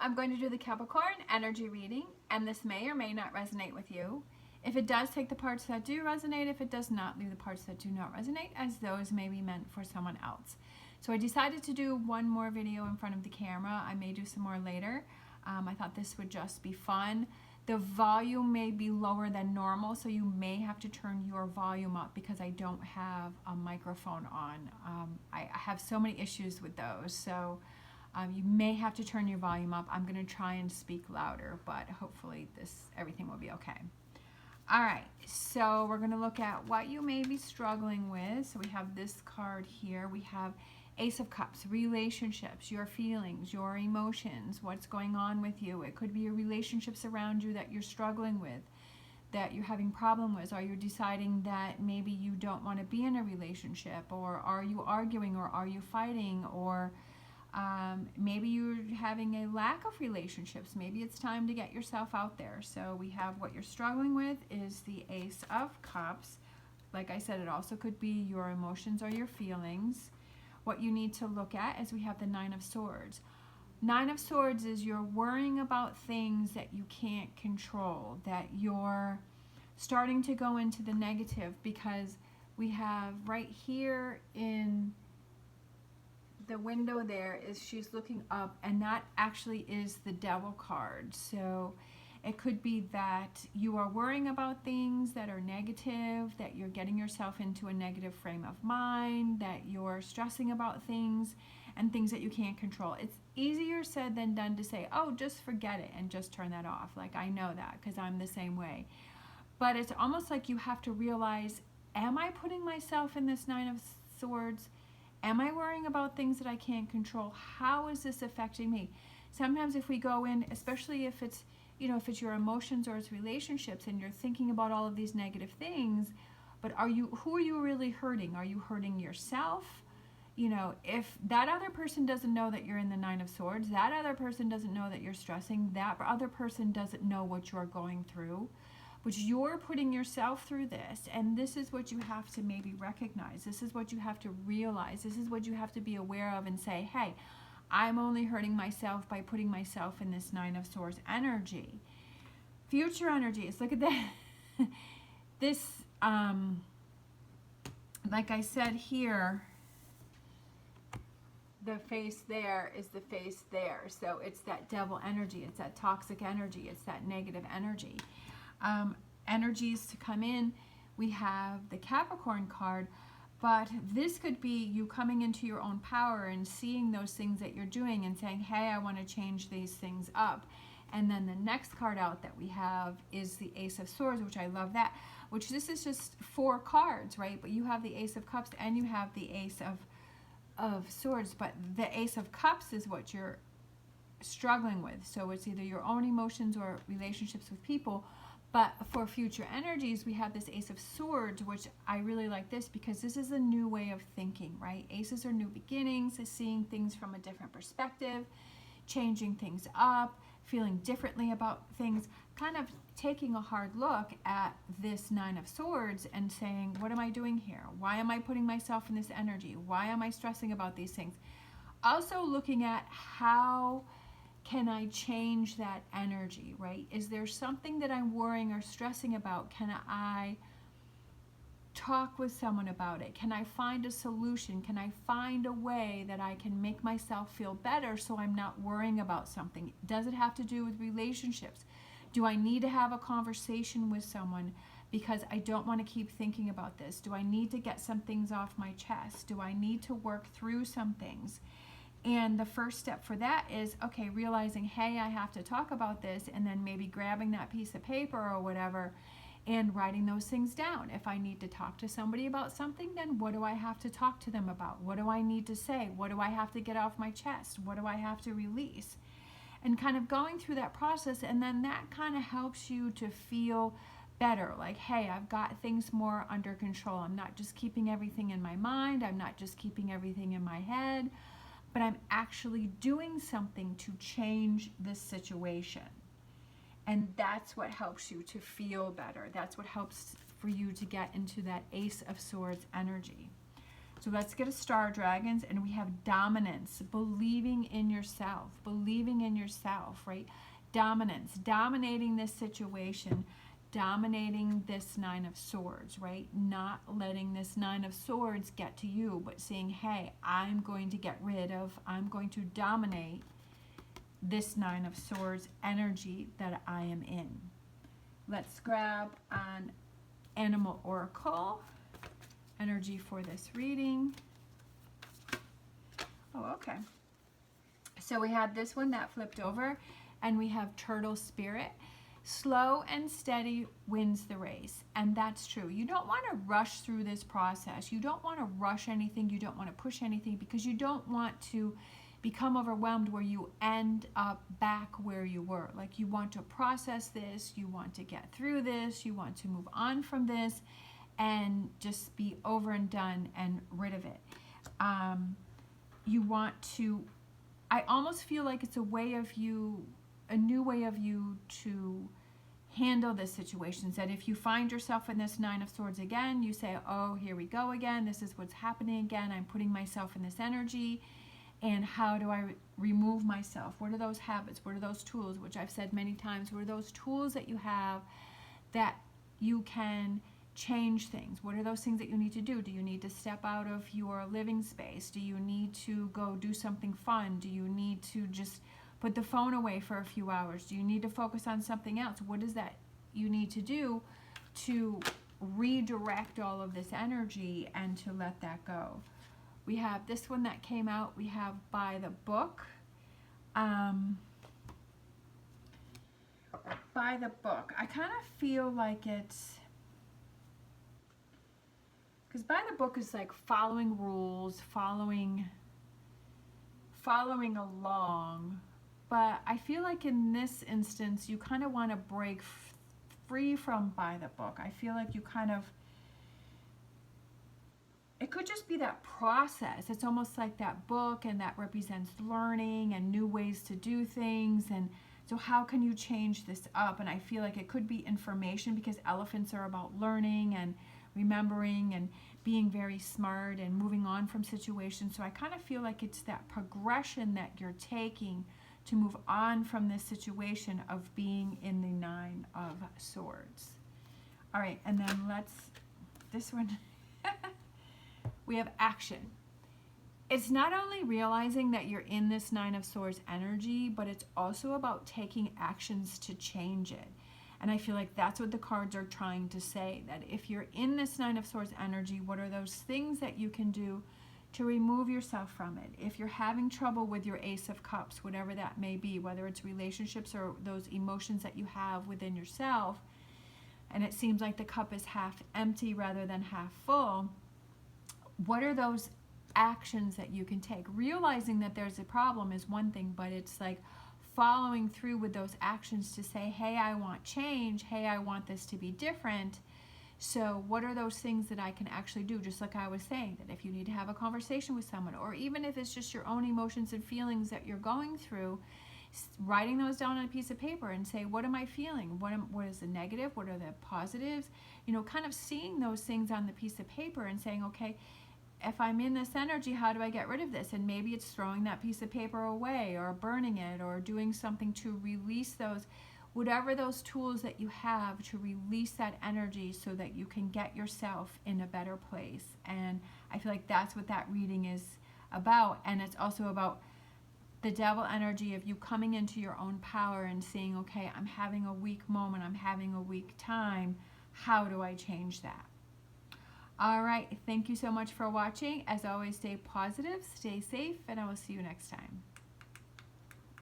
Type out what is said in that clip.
I'm going to do the Capricorn energy reading, and this may or may not resonate with you. If it does, take the parts that do resonate. If it does not, leave the parts that do not resonate, as those may be meant for someone else. So I decided to do one more video in front of the camera. I may do some more later. I thought this would just be fun. The volume may be lower than normal, so you may have to turn your volume up because I don't have a microphone on. I have so many issues with those, so you may have to turn your volume up. I'm going to try and speak louder, but hopefully everything will be okay. All right, so we're going to look at what you may be struggling with. So we have this card here. We have Ace of Cups, relationships, your feelings, your emotions, what's going on with you. It could be your relationships around you that you're struggling with, that you're having problem with. Are you deciding that maybe you don't want to be in a relationship, or are you arguing, or are you fighting, or maybe you're having a lack of relationships. Maybe it's time to get yourself out there. So we have what you're struggling with is the Ace of Cups. Like I said, it also could be your emotions or your feelings. What you need to look at is we have the Nine of Swords. Nine of Swords is you're worrying about things that you can't control, that you're starting to go into the negative, because we have right here in the window there is she's looking up, and that actually is the Devil card. So it could be that you are worrying about things that are negative, that you're getting yourself into a negative frame of mind, that you're stressing about things and things that you can't control. It's easier said than done to say, oh, just forget it and just turn that off. Like, I know that because I'm the same way. But it's almost like you have to realize, am I putting myself in this Nine of Swords? Am I worrying about things that I can't control? How is this affecting me? Sometimes if we go in, especially if it's, if it's your emotions or it's relationships and you're thinking about all of these negative things, but who are you really hurting? Are you hurting yourself? If that other person doesn't know that you're in the Nine of Swords, that other person doesn't know that you're stressing, that other person doesn't know what you're going through, but you're putting yourself through this, and this is what you have to maybe recognize. This is what you have to realize. This is what you have to be aware of and say, hey, I'm only hurting myself by putting myself in this Nine of Swords energy. Future energies, look at that. This, like I said here, the face there is the face there. So it's that devil energy. It's that toxic energy. It's that negative energy. Energies to come in, we have the Capricorn card, but this could be you coming into your own power and seeing those things that you're doing and saying, hey, I want to change these things up. And then the next card out that we have is the Ace of Swords, which I love that, which this is just 4 cards, right? But you have the Ace of Cups and you have the Ace of Swords, but the Ace of Cups is what you're struggling with. So it's either your own emotions or relationships with people. But for future energies, we have this Ace of Swords, which I really like this because this is a new way of thinking, right? Aces are new beginnings, seeing things from a different perspective, changing things up, feeling differently about things, kind of taking a hard look at this Nine of Swords and saying, what am I doing here? Why am I putting myself in this energy? Why am I stressing about these things? Also looking at how can I change that energy, right? Is there something that I'm worrying or stressing about? Can I talk with someone about it? Can I find a solution? Can I find a way that I can make myself feel better so I'm not worrying about something? Does it have to do with relationships? Do I need to have a conversation with someone because I don't want to keep thinking about this? Do I need to get some things off my chest? Do I need to work through some things? And the first step for that is, okay, realizing, hey, I have to talk about this, and then maybe grabbing that piece of paper or whatever and writing those things down. If I need to talk to somebody about something, then what do I have to talk to them about? What do I need to say? What do I have to get off my chest? What do I have to release? And kind of going through that process, and then that kind of helps you to feel better, like, hey, I've got things more under control. I'm not just keeping everything in my mind. I'm not just keeping everything in my head, but I'm actually doing something to change this situation. And that's what helps you to feel better. That's what helps for you to get into that Ace of Swords energy. So let's get a Star Dragons, and we have dominance, believing in yourself, right? Dominance, dominating this situation, dominating this Nine of Swords, right? Not letting this Nine of Swords get to you, but saying, hey, I'm going to dominate this Nine of Swords energy that I am in. Let's grab an Animal Oracle energy for this reading. Oh, okay. So we had this one that flipped over, and we have Turtle Spirit. Slow and steady wins the race, and that's true. You don't want to rush through this process. You don't want to rush anything. You don't want to push anything, because you don't want to become overwhelmed where you end up back where you were. Like, you want to process this, you want to get through this, you want to move on from this and just be over and done and rid of it. You want to, I almost feel like it's a way of you, a new way of you to handle this situation. That if you find yourself in this Nine of Swords again, you say, oh, here we go again. This is what's happening again. I'm putting myself in this energy. And how do I remove myself? What are those habits? What are those tools, which I've said many times, what are those tools that you have that you can change things? What are those things that you need to do? Do you need to step out of your living space? Do you need to go do something fun? Do you need to just put the phone away for a few hours? Do you need to focus on something else? What is that you need to do to redirect all of this energy and to let that go? We have this one that came out. We have By the Book. By the Book. I kind of feel like it's, because By the Book is like following rules, following along. But I feel like in this instance, you kind of want to break free from By the Book. I feel like you kind of, it could just be that process. It's almost like that book, and that represents learning and new ways to do things. And so how can you change this up? And I feel like it could be information, because elephants are about learning and remembering and being very smart and moving on from situations. So I kind of feel like it's that progression that you're taking to move on from this situation of being in the Nine of Swords. All right, and then this one, we have action. It's not only realizing that you're in this Nine of Swords energy, but it's also about taking actions to change it. And I feel like that's what the cards are trying to say, that if you're in this Nine of Swords energy, what are those things that you can do to remove yourself from it? If you're having trouble with your Ace of Cups, whatever that may be, whether it's relationships or those emotions that you have within yourself, and it seems like the cup is half empty rather than half full, what are those actions that you can take? Realizing that there's a problem is one thing, but it's like following through with those actions to say, hey, I want change. Hey, I want this to be different. So what are those things that I can actually do? Just like I was saying, that if you need to have a conversation with someone, or even if it's just your own emotions and feelings that you're going through, writing those down on a piece of paper and say, what am I feeling? What is the negative? What are the positives? You know, kind of seeing those things on the piece of paper and saying, okay, if I'm in this energy, how do I get rid of this? And maybe it's throwing that piece of paper away, or burning it, or doing something to release those, whatever those tools that you have to release that energy so that you can get yourself in a better place. And I feel like that's what that reading is about. And it's also about the devil energy of you coming into your own power and saying, okay, I'm having a weak moment, I'm having a weak time. How do I change that? All right, thank you so much for watching. As always, stay positive, stay safe, and I will see you next time.